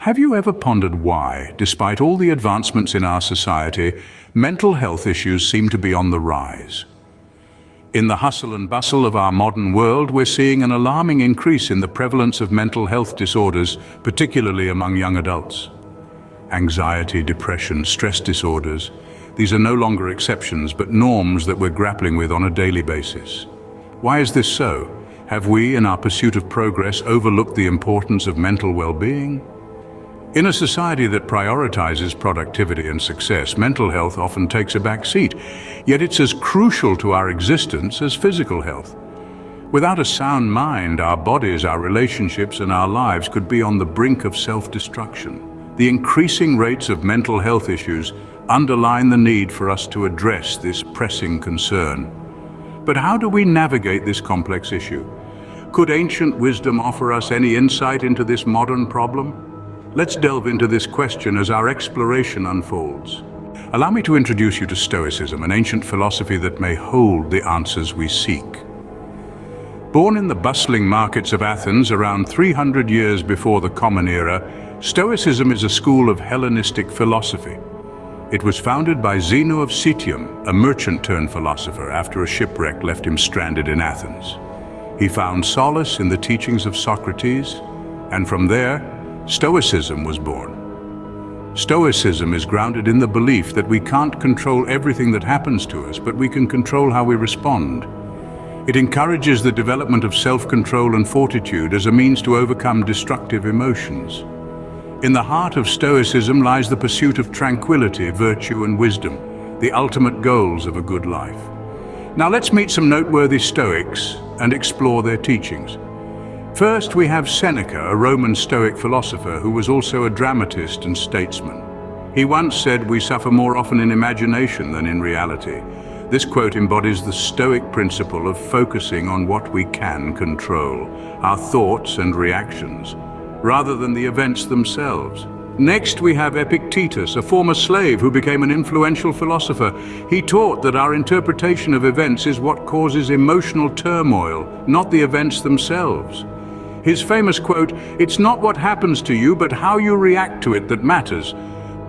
Have you ever pondered why, despite all the advancements in our society, mental health issues seem to be on the rise? In the hustle and bustle of our modern world, we're seeing an alarming increase in the prevalence of mental health disorders, particularly among young adults. Anxiety, depression, stress disorders, these are no longer exceptions but norms that we're grappling with on a daily basis. Why is this so? Have we, in our pursuit of progress, overlooked the importance of mental well-being? In a society that prioritizes productivity and success, mental health often takes a back seat, yet it's as crucial to our existence as physical health. Without a sound mind, our bodies, our relationships, and our lives could be on the brink of self-destruction. The increasing rates of mental health issues underline the need for us to address this pressing concern. But how do we navigate this complex issue? Could ancient wisdom offer us any insight into this modern problem? Let's delve into this question as our exploration unfolds. Allow me to introduce you to Stoicism, an ancient philosophy that may hold the answers we seek. Born in the bustling markets of Athens around 300 years before the Common Era, Stoicism is a school of Hellenistic philosophy. It was founded by Zeno of Citium, a merchant-turned-philosopher, after a shipwreck left him stranded in Athens. He found solace in the teachings of Socrates, and from there, Stoicism was born. Stoicism is grounded in the belief that we can't control everything that happens to us, but we can control how we respond. It encourages the development of self-control and fortitude as a means to overcome destructive emotions. In the heart of Stoicism lies the pursuit of tranquility, virtue, and wisdom, the ultimate goals of a good life. Now let's meet some noteworthy Stoics and explore their teachings. First, we have Seneca, a Roman Stoic philosopher who was also a dramatist and statesman. He once said, "We suffer more often in imagination than in reality." This quote embodies the Stoic principle of focusing on what we can control, our thoughts and reactions, rather than the events themselves. Next, we have Epictetus, a former slave who became an influential philosopher. He taught that our interpretation of events is what causes emotional turmoil, not the events themselves. His famous quote, "It's not what happens to you, but how you react to it that matters,"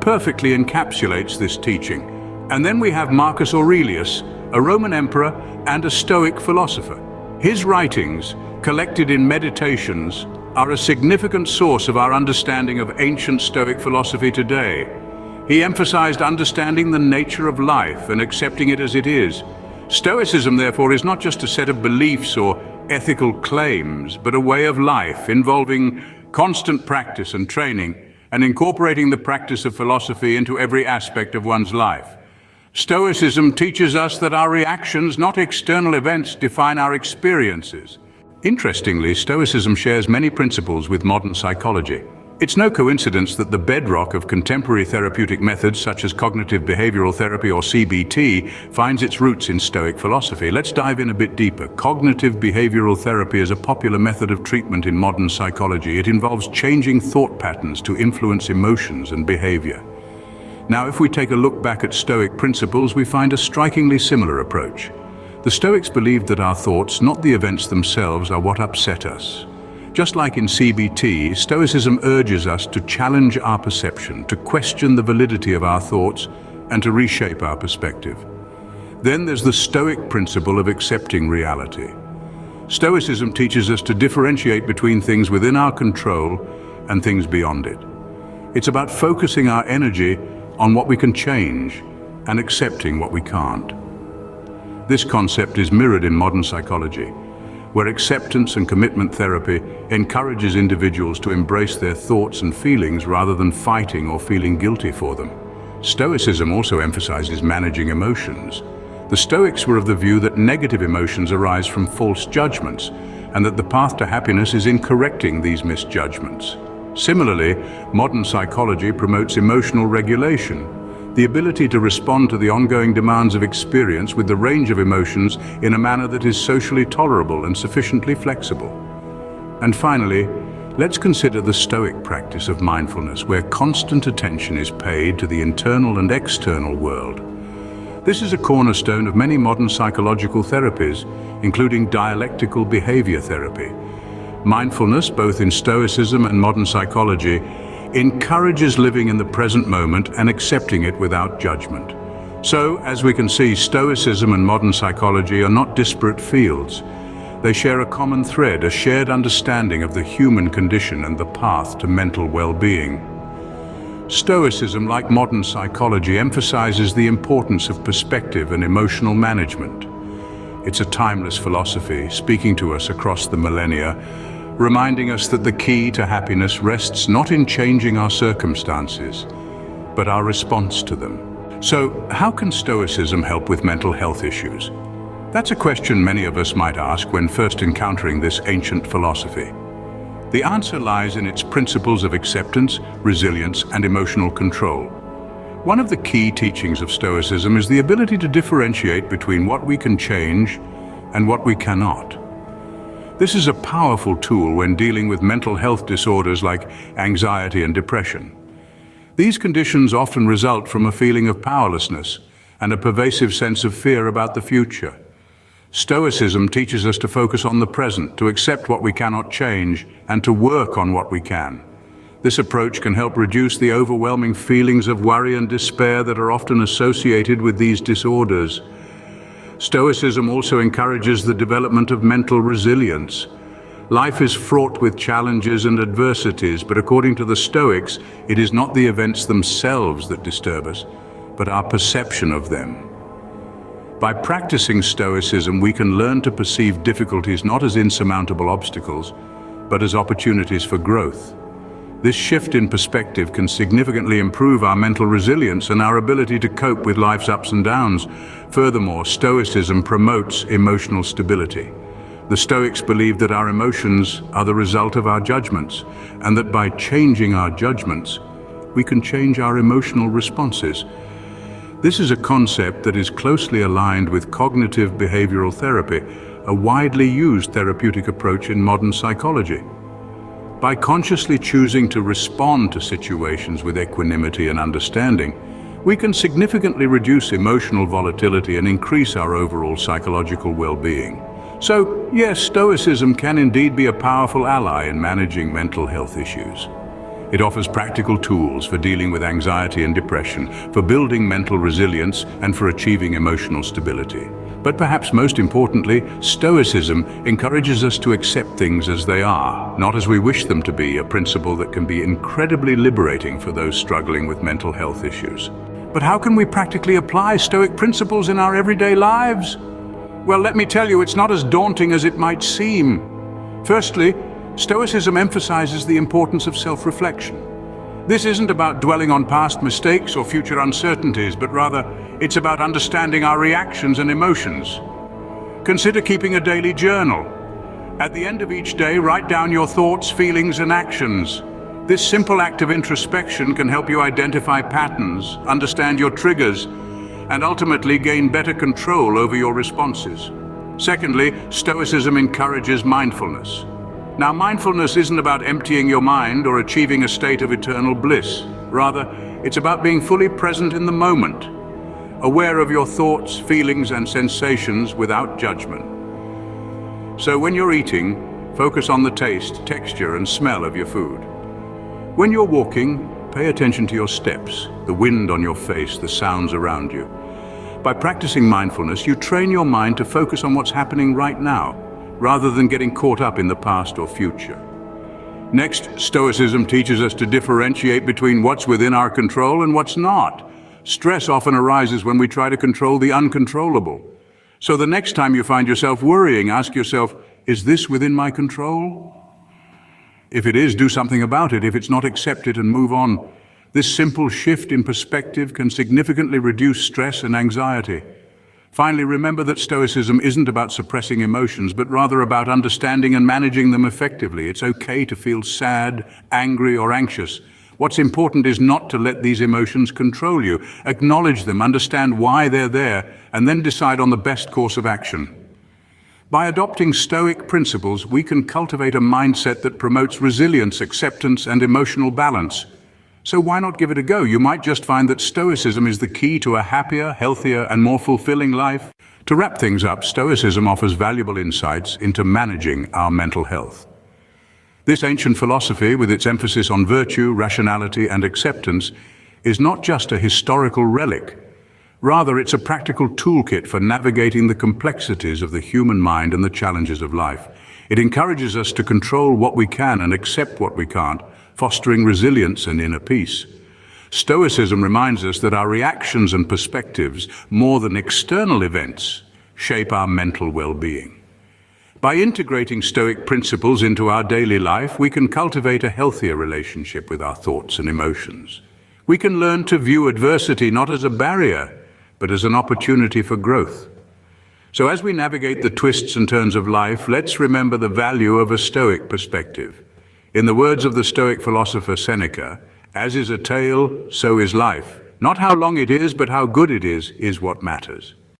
perfectly encapsulates this teaching. And then we have Marcus Aurelius, a Roman emperor and a Stoic philosopher. His writings, collected in Meditations, are a significant source of our understanding of ancient Stoic philosophy today. He emphasized understanding the nature of life and accepting it as it is. Stoicism, therefore, is not just a set of beliefs or ethical claims, but a way of life involving constant practice and training, and incorporating the practice of philosophy into every aspect of one's life. Stoicism teaches us that our reactions, not external events, define our experiences. Interestingly, Stoicism shares many principles with modern psychology. It's no coincidence that the bedrock of contemporary therapeutic methods such as cognitive behavioral therapy or CBT finds its roots in Stoic philosophy. Let's dive in a bit deeper. Cognitive behavioral therapy is a popular method of treatment in modern psychology. It involves changing thought patterns to influence emotions and behavior. Now, if we take a look back at Stoic principles, we find a strikingly similar approach. The Stoics believed that our thoughts, not the events themselves, are what upset us. Just like in CBT, Stoicism urges us to challenge our perception, to question the validity of our thoughts, and to reshape our perspective. Then there's the Stoic principle of accepting reality. Stoicism teaches us to differentiate between things within our control and things beyond it. It's about focusing our energy on what we can change and accepting what we can't. This concept is mirrored in modern psychology, where acceptance and commitment therapy encourages individuals to embrace their thoughts and feelings rather than fighting or feeling guilty for them. Stoicism also emphasizes managing emotions. The Stoics were of the view that negative emotions arise from false judgments, and that the path to happiness is in correcting these misjudgments. Similarly, modern psychology promotes emotional regulation, the ability to respond to the ongoing demands of experience with the range of emotions in a manner that is socially tolerable and sufficiently flexible. And finally, let's consider the Stoic practice of mindfulness, where constant attention is paid to the internal and external world. This is a cornerstone of many modern psychological therapies, including dialectical behavior therapy. Mindfulness, both in Stoicism and modern psychology, encourages living in the present moment and accepting it without judgment. So, as we can see, Stoicism and modern psychology are not disparate fields. They share a common thread, a shared understanding of the human condition and the path to mental well-being. Stoicism, like modern psychology, emphasizes the importance of perspective and emotional management. It's a timeless philosophy, speaking to us across the millennia, reminding us that the key to happiness rests not in changing our circumstances, but our response to them. So, how can Stoicism help with mental health issues? That's a question many of us might ask when first encountering this ancient philosophy. The answer lies in its principles of acceptance, resilience, and emotional control. One of the key teachings of Stoicism is the ability to differentiate between what we can change and what we cannot. This is a powerful tool when dealing with mental health disorders like anxiety and depression. These conditions often result from a feeling of powerlessness and a pervasive sense of fear about the future. Stoicism teaches us to focus on the present, to accept what we cannot change, and to work on what we can. This approach can help reduce the overwhelming feelings of worry and despair that are often associated with these disorders. Stoicism also encourages the development of mental resilience. Life is fraught with challenges and adversities, but according to the Stoics, it is not the events themselves that disturb us, but our perception of them. By practicing Stoicism, we can learn to perceive difficulties not as insurmountable obstacles, but as opportunities for growth. This shift in perspective can significantly improve our mental resilience and our ability to cope with life's ups and downs. Furthermore, Stoicism promotes emotional stability. The Stoics believe that our emotions are the result of our judgments, and that by changing our judgments, we can change our emotional responses. This is a concept that is closely aligned with cognitive behavioral therapy, a widely used therapeutic approach in modern psychology. By consciously choosing to respond to situations with equanimity and understanding, we can significantly reduce emotional volatility and increase our overall psychological well-being. So, yes, Stoicism can indeed be a powerful ally in managing mental health issues. It offers practical tools for dealing with anxiety and depression, for building mental resilience, and for achieving emotional stability. But perhaps most importantly, Stoicism encourages us to accept things as they are, not as we wish them to be, a principle that can be incredibly liberating for those struggling with mental health issues. But how can we practically apply Stoic principles in our everyday lives? Well, let me tell you, it's not as daunting as it might seem. Firstly, Stoicism emphasizes the importance of self-reflection. This isn't about dwelling on past mistakes or future uncertainties, but rather it's about understanding our reactions and emotions. Consider keeping a daily journal. At the end of each day, write down your thoughts, feelings, and actions. This simple act of introspection can help you identify patterns, understand your triggers, and ultimately gain better control over your responses. Secondly, Stoicism encourages mindfulness. Now, mindfulness isn't about emptying your mind or achieving a state of eternal bliss. Rather, it's about being fully present in the moment, aware of your thoughts, feelings, and sensations without judgment. So when you're eating, focus on the taste, texture, and smell of your food. When you're walking, pay attention to your steps, the wind on your face, the sounds around you. By practicing mindfulness, you train your mind to focus on what's happening right now, rather than getting caught up in the past or future. Next, Stoicism teaches us to differentiate between what's within our control and what's not. Stress often arises when we try to control the uncontrollable. So the next time you find yourself worrying, ask yourself, is this within my control? If it is, do something about it. If it's not, accept it and move on. This simple shift in perspective can significantly reduce stress and anxiety. Finally, remember that Stoicism isn't about suppressing emotions, but rather about understanding and managing them effectively. It's okay to feel sad, angry, or anxious. What's important is not to let these emotions control you. Acknowledge them, understand why they're there, and then decide on the best course of action. By adopting Stoic principles, we can cultivate a mindset that promotes resilience, acceptance, and emotional balance. So why not give it a go? You might just find that Stoicism is the key to a happier, healthier, and more fulfilling life. To wrap things up, Stoicism offers valuable insights into managing our mental health. This ancient philosophy, with its emphasis on virtue, rationality, and acceptance, is not just a historical relic. Rather, it's a practical toolkit for navigating the complexities of the human mind and the challenges of life. It encourages us to control what we can and accept what we can't, fostering resilience and inner peace. Stoicism reminds us that our reactions and perspectives, more than external events, shape our mental well-being. By integrating Stoic principles into our daily life, we can cultivate a healthier relationship with our thoughts and emotions. We can learn to view adversity not as a barrier, but as an opportunity for growth. So as we navigate the twists and turns of life, let's remember the value of a Stoic perspective. In the words of the Stoic philosopher Seneca, "As is a tale, so is life. Not how long it is, but how good it is what matters."